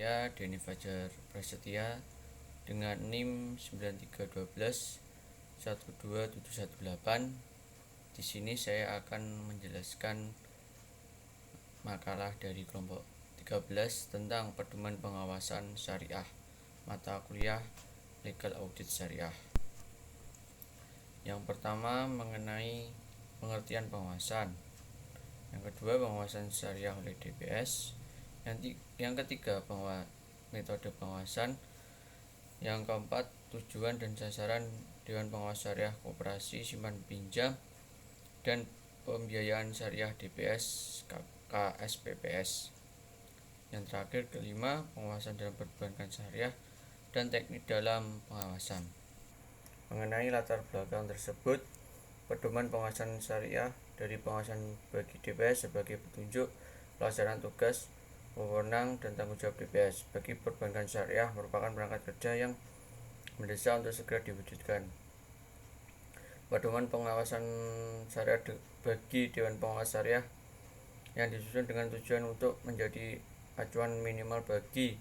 saya Denny Fajar Prasetya dengan NIM 9312 12718. Di sini saya akan menjelaskan makalah dari kelompok 13 tentang pedoman pengawasan syariah, mata kuliah Legal Audit Syariah. Yang pertama mengenai pengertian pengawasan. Yang kedua, pengawasan syariah oleh DPS. Yang ketiga, metode pengawasan. Yang keempat, tujuan dan sasaran Dewan Pengawas Syariah Koperasi Simpan Pinjam dan Pembiayaan Syariah DPS KSPPS. Yang terakhir, kelima, pengawasan dalam perbankan syariah dan teknik dalam pengawasan. Mengenai latar belakang tersebut, pedoman pengawasan syariah dari pengawasan bagi DPS sebagai petunjuk pelaksanaan tugas, wewenang, dan tanggung jawab DPS bagi perbankan syariah merupakan perangkat kerja yang mendesak untuk segera diwujudkan. Pedoman pengawasan syariah bagi Dewan Pengawas Syariah yang disusun dengan tujuan untuk menjadi acuan minimal bagi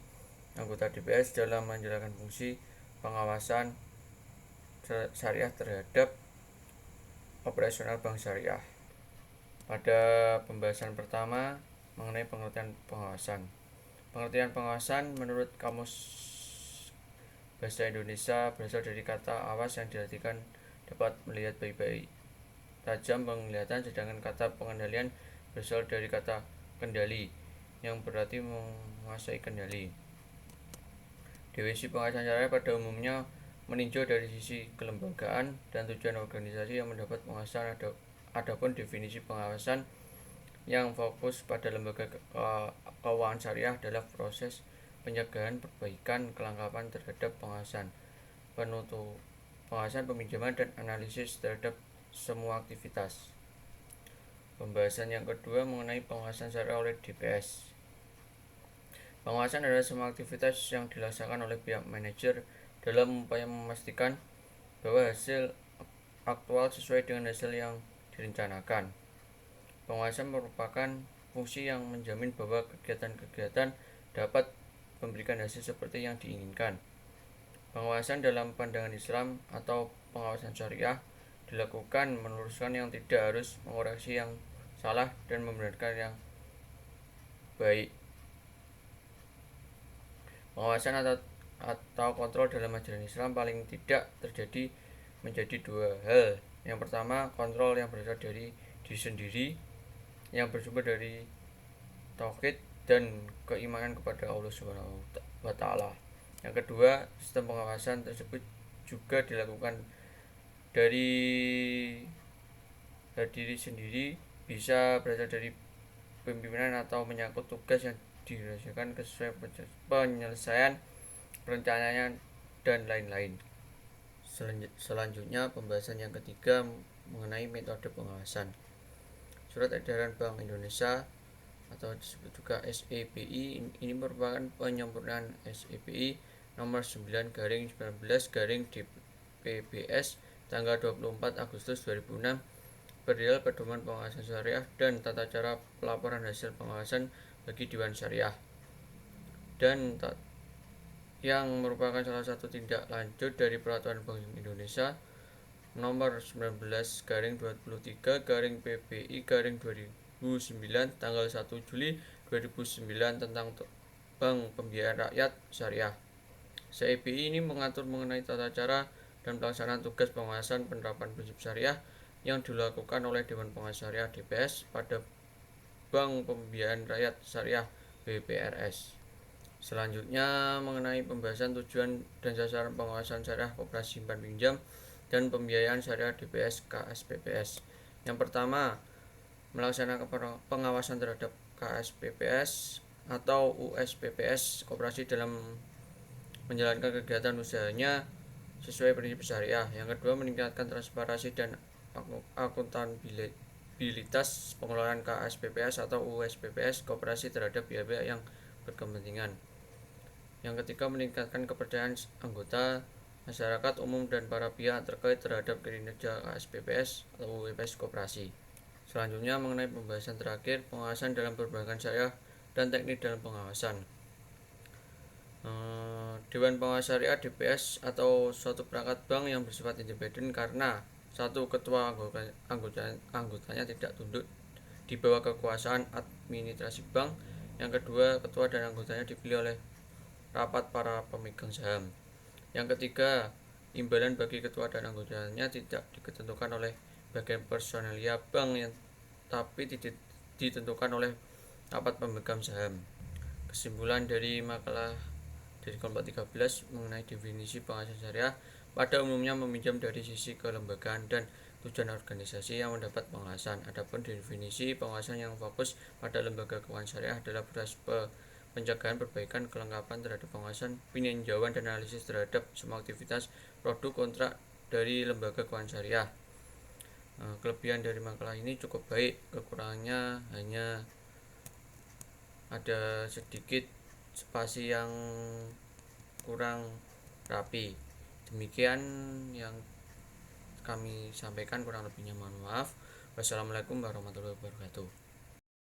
anggota DPS dalam menjalankan fungsi pengawasan syariah terhadap operasional bank syariah. Pada pembahasan pertama mengenai pengertian pengawasan. Pengertian pengawasan menurut Kamus Bahasa Indonesia berasal dari kata awas yang diartikan dapat melihat baik-baik, tajam penglihatan, sedangkan kata pengendalian berasal dari kata kendali yang berarti menguasai kendali. Definisi pengawasan syariah pada umumnya meninjau dari sisi kelembagaan dan tujuan organisasi yang mendapat pengawasan. Adapun definisi pengawasan yang fokus pada lembaga keuangan syariah adalah proses pencegahan, perbaikan, kelengkapan terhadap pengawasan, pengawasan peminjaman dan analisis terhadap semua aktivitas. Pembahasan yang kedua mengenai pengawasan syariah oleh DPS. Pengawasan adalah semua aktivitas yang dilaksanakan oleh pihak manajer dalam upaya memastikan bahwa hasil aktual sesuai dengan hasil yang direncanakan. Pengawasan merupakan fungsi yang menjamin bahwa kegiatan-kegiatan dapat memberikan hasil seperti yang diinginkan. Pengawasan dalam pandangan Islam atau pengawasan syariah dilakukan meluruskan yang tidak, harus mengoreksi yang salah dan membenarkan yang baik. Pengawasan atau kontrol dalam ajaran Islam paling tidak terjadi menjadi dua hal. Yang pertama, kontrol yang berasal dari diri sendiri yang bersumber dari tauhid dan keimanan kepada Allah Subhanahu wa taala. Yang kedua, sistem pengawasan tersebut juga dilakukan dari diri sendiri, bisa berasal dari pimpinan atau menyangkut tugas yang dirasakan sesuai penyelesaian perencanaan dan lain-lain. Selanjutnya pembahasan yang ketiga mengenai metode pengawasan. Surat Edaran Bank Indonesia atau disebut juga SEBI ini merupakan penyempurnaan SEBI nomor 9/19/DPBS tanggal 24 Agustus 2006 perihal pedoman pengawasan syariah dan tata cara pelaporan hasil pengawasan bagi Dewan Syariah, dan yang merupakan salah satu tindak lanjut dari Peraturan Bank Indonesia nomor 19/23/PBI/2009 tanggal 1 Juli 2009 tentang Bank Pembiayaan Rakyat Syariah. CEBI ini mengatur mengenai tata cara dan pelaksanaan tugas pengawasan penerapan prinsip syariah yang dilakukan oleh Dewan Pengawas Syariah DPS pada Bank Pembiayaan Rakyat Syariah BPRS. Selanjutnya mengenai pembahasan tujuan dan sasaran pengawasan syariah koperasi simpan pinjam dan pembiayaan syariah DPS KSPPS. Yang pertama, melaksanakan pengawasan terhadap KSPPS atau USPPS koperasi dalam menjalankan kegiatan usahanya sesuai prinsip syariah. Yang kedua, meningkatkan transparansi dan akuntabilitas pengelolaan KSPPS atau USPPS koperasi terhadap pihak-pihak yang berkepentingan. Yang ketiga, meningkatkan kepercayaan anggota masyarakat umum dan para pihak terkait terhadap kinerja KSPPS atau USPPS koperasi. Selanjutnya mengenai pembahasan terakhir, pengawasan dalam perbankan syariah dan teknik dalam pengawasan. Dewan Pengawas Syariah DPS atau suatu perangkat bank yang bersifat independen karena satu ketua anggotanya tidak tunduk di bawah kekuasaan administrasi bank. Yang kedua, ketua dan anggotanya dipilih oleh rapat para pemegang saham. Yang ketiga, imbalan bagi ketua dan anggotanya tidak ditentukan oleh bagian personalia bank yang tapi ditentukan oleh rapat pemegang saham. Kesimpulan dari makalah dari kelompok 13 mengenai definisi pengawasan syariah pada umumnya meminjam dari sisi kelembagaan dan tujuan organisasi yang mendapat pengawasan. Adapun definisi pengawasan yang fokus pada lembaga keuangan syariah adalah beras pencegahan, perbaikan, kelengkapan terhadap pengawasan, peninjauan dan analisis terhadap semua aktivitas produk kontrak dari lembaga keuangan syariah. Kelebihan dari makalah ini cukup baik, kekurangannya hanya ada sedikit spasi yang kurang rapi. Demikian yang kami sampaikan, kurang lebihnya mohon maaf. Wassalamualaikum warahmatullahi wabarakatuh.